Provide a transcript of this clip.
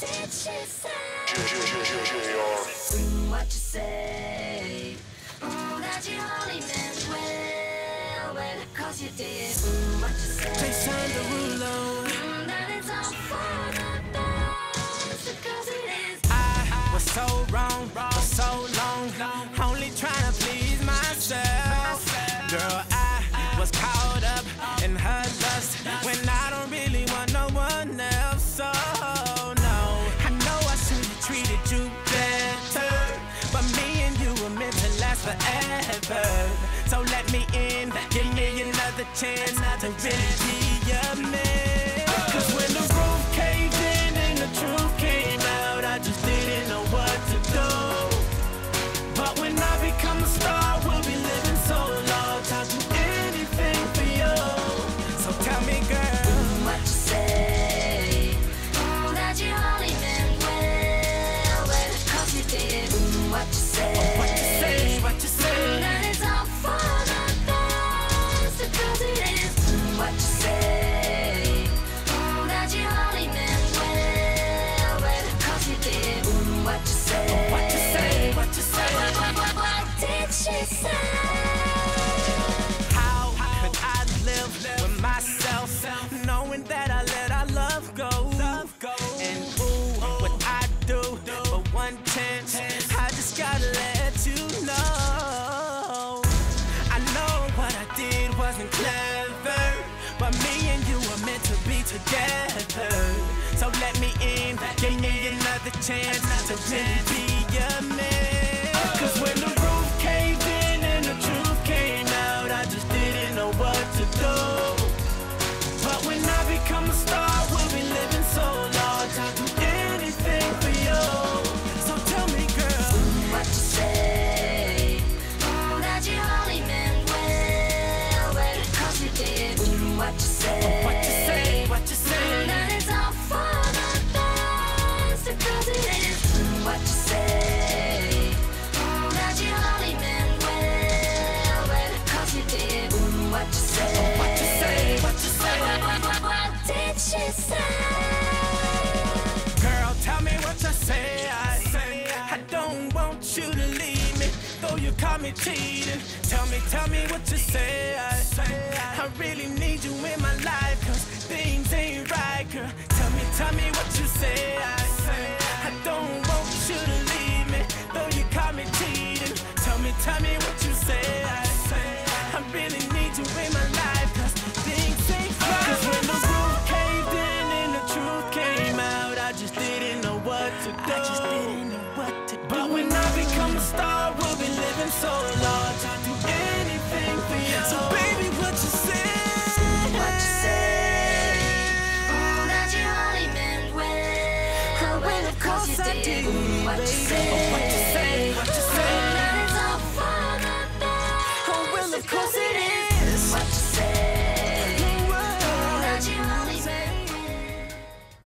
did she say? What you say? That you only meant well, cause you did. What you say? Jason Derulo. That it's all for the best, because it is. I was so wrong for so long, only trying to please myself. Girl, I was caught up in her lust when I don't really want no one else. So no, I know I should have treated you better, but me and you were meant to last forever. So let me in, give me another chance to really be your man. Cause when the roof caved in and the truth came out, I just didn't know what to do. But when I become a star, we'll be living so large, I'll do anything for you. So tell me, girl, what you say? That you only meant well, cause you did. What you say? what you say, what you say. That it's all for the best, because it is. What you say? That you only meant well, cause you did. What you say? What you say, what you say. What did she say? How could I live with myself, knowing that I let our love go? And ooh, what I do for one chance, I just gotta let you know. I know what I did wasn't clever, but me and you were meant to be together. So let me in, give me another chance to really be your man. Cause when the roof caved in and the truth came out, I just didn't know what to do. But when I become a star, we'll be living so large, I'll do anything for you. So tell me, girl, What you say? That you only meant well, cause you did. What you say? what you say, what you say. That it's all for the best, because it is. What you say? That you only meant well, cause you did. What you say? What you say, what you say. What did she say? Girl, tell me what you say. I don't want you to leave me, though you caught me cheating. Tell me what you say. I really need you in my life, cause things ain't right, girl. Tell me what you say. I don't want you to leave me, though you caught me cheating. Tell me what you say. I really need you in my life, cause things ain't right. Cause when the roof caved in and the truth came out, I just didn't know what to do. But when I become a star, we'll be living so large, I'll do anything for you. So baby, what you say? What you say? That you only meant well, of course you did. What you say?